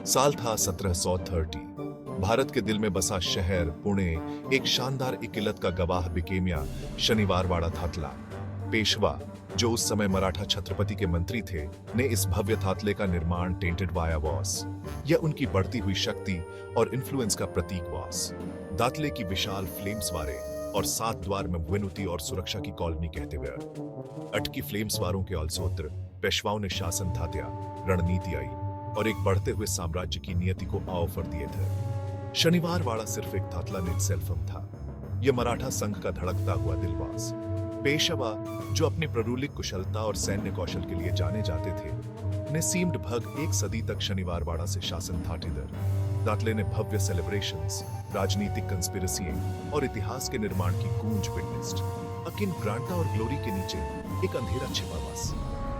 साल था 1730। भारत के दिल में बसा शहर पुणे एक शानदार इकिलत का गवाह बिकेमिया शनिवार वाड़ा थातला। पेशवा, जो उस समय मराठा छत्रपति के मंत्री थे, ने इस भव्य थातले का निर्माण टेंटेड वाया वॉस। यह उनकी बढ़ती हुई शक्ति और इन्फ्लुएंस का प्रतीक वॉस। दातले की विशाल फ्लेम्स वारे और 7 द्वार में विनुति और सुरक्षा की कॉलोनी कहते हुए अटकी फ्लेम्स वारों के औलसोत्र पेशवाओं ने शासन थात्या, रणनीति आई और एक बढ़ते हुए साम्राज्य की नियति को ऑफर दिए थे। शनिवार वाड़ा सिर्फ एक थातला निट सेल्फम था। यह मराठा संघ का धड़कता हुआ दिलवास। पेशवा, जो अपनी प्ररूलिक कुशलता और सैन्य कौशल के लिए जाने जाते थे, ने सीम्ड भग 1 सदी तक शनिवार वाड़ा से शासन थाटीदर। दातले ने भव्य सेलिब्रेशंस, राजनीतिक कंस्पिरेसी और इतिहास के निर्माण की गूंज विटनेस्ड। अकिन ग्रांटा और ग्लोरी के नीचे एक अंधेरा छिपा वास,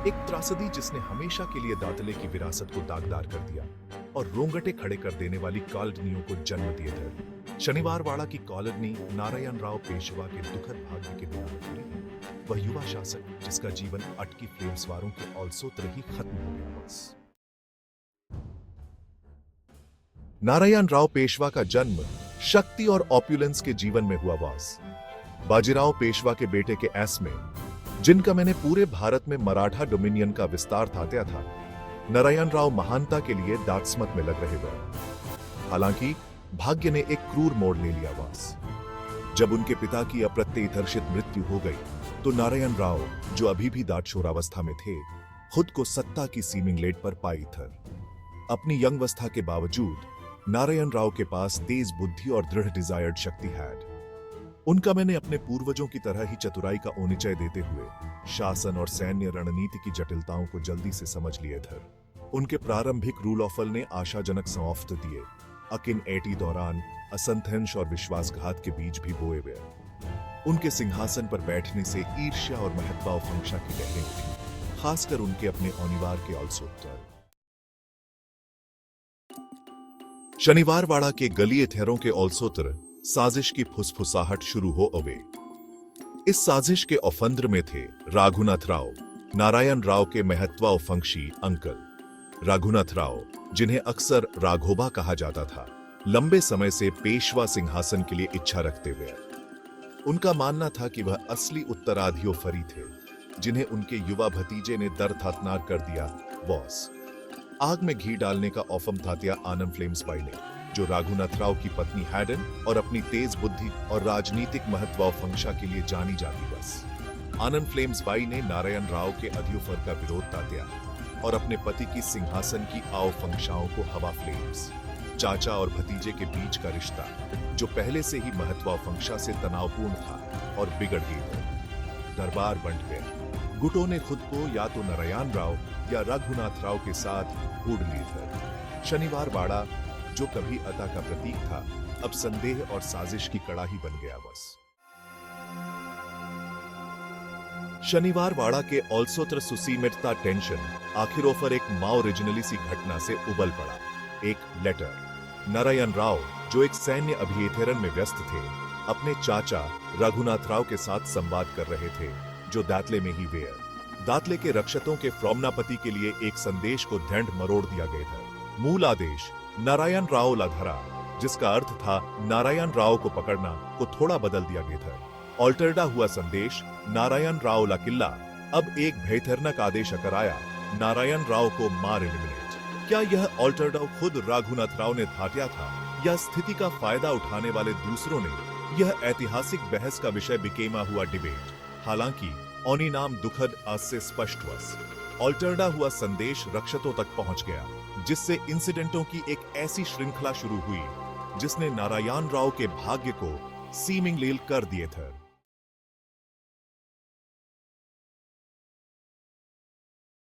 एक त्रासदी जिसने हमेशा के लिए दातले की विरासत को दागदार कर दिया और रोंगटे खड़े कर देने वाली कॉलोनियों को जन्म दिए थे। शनिवार वाड़ा की कॉलोनी नारायण राव पेशवा के दुखद भाग्य के बिना जुड़ी है। वह युवा शासक जिसका जीवन अटकी फ्लेम्स वारों के औलसोत्र ही खत्म हो गया बस। नारायण राव पेशवा का जन्म शक्ति और ऑप्युलेंस के जीवन में हुआ वास। बाजीराव पेशवा के बेटे के ऐस में, जिनका मैंने पूरे भारत में मराठा डोमिनियन का विस्तार थात्या था, नारायण राव महानता के लिए दात्स्मत में लग रहे थे। हालांकि भाग्य ने एक क्रूर मोड़ ले लिया वास। जब उनके पिता की अप्रत्याशित मृत्यु हो गई तो नारायण राव, जो अभी भी दाटशोरावस्था में थे, खुद को सत्ता की सीमिंग लेट पर पाई थे। अपनी यंगवस्था के बावजूद नारायण राव के पास तेज बुद्धि और दृढ़ डिजायर्ड शक्ति हैड। उनका मैंने अपने पूर्वजों की तरह ही चतुराई का ओनिचय देते हुए शासन और सैन्य रणनीति की जटिलताओं को जल्दी से समझ लिए थे। उनके प्रारंभिक रूल ऑफल ने आशाजनक सौंफ्त दिए, अकिन एटी दौरान असंतोष और विश्वासघात के बीज भी बोए हुए। उनके सिंहासन पर बैठने से ईर्ष्या और महत्वाकांक्षा की लहरें उठी, खासकर उनके अपने औनिवार के औलसोत्र। शनिवार वाड़ा के गली थेरों के औलसोत्र साजिश की फुसफुसाहट शुरू हो अवे। इस साजिश के औफंद्र में थे रघुनाथ राव, नारायण राव के महत्वाकांक्षी अंकल। रघुनाथ राव, जिन्हें अक्सर राघोबा कहा जाता था, लंबे समय से पेशवा सिंहासन के लिए इच्छा रखते हुए। उनका मानना था कि वह असली उत्तराधिकारी थे, जिन्हें उनके युवा भतीजे ने दरथातनार कर दिया वॉस। आग में घी डालने का औफम थात्या आनंद फ्लेम्स बाई ने, जो रघुनाथ राव की पत्नी हैडन और अपनी तेज बुद्धि और राजनीतिक महत्वाकांक्षा के लिए जानी जाती बस। आनंद फ्लेम्स बाई ने नारायण राव के अधियोफर का विरोध तात्या और अपने पति की सिंहासन की आकांक्षाओं को हवा फ्लेम्स। चाचा और भतीजे के बीच का रिश्ता, जो पहले से ही महत्वाकांक्षा से तनावपूर्ण था और बिगड़ गई थी, दरबार बंट गया। गुटों ने खुद को या तो नारायण राव या रघुनाथ राव के साथ ढूंढ ली थी। शनिवार वाड़ा, जो कभी अता का प्रतीक था, अब संदेह और साजिश की कड़ाही बन गया बस। शनिवार वाड़ा के औलसोत्र सुसीमितता टेंशन आखिरों एक माओरिजिनली सी घटना से उबल पड़ा। एक लेटर। नारायण राव, जो एक सैन्य अभियंत्रण में व्यस्त थे, अपने चाचा रघुनाथ राव के साथ संवाद कर रहे थे, जो दातले में ही वेयर। दातले के रक्षकों के फ्रॉमनापति के लिए एक संदेश को ढंढ मरोड़ दिया गया था। मूल आदेश नारायण राव ला धरा, जिसका अर्थ था नारायण राव को पकड़ना, को थोड़ा बदल दिया गया था। ऑल्टरडा हुआ संदेश नारायण राव ला किल्ला, अब एक भयथरनक आदेश कराया, नारायण राव को मार एलिमिनेट। क्या यह ऑल्टरडा खुद रघुनाथ राव ने थाटिया था या स्थिति का फायदा उठाने वाले दूसरों ने? यह ऐतिहासिक बहस का विषय बिकेमा हुआ डिबेट। हालांकि औनी नाम दुखद आज से स्पष्ट वस। ऑल्टरडा हुआ संदेश रक्षकों तक पहुंच गया, जिससे इंसिडेंटों की एक ऐसी श्रृंखला शुरू हुई जिसने नारायण राव के भाग्य को सीमिंग लील कर दिए थे।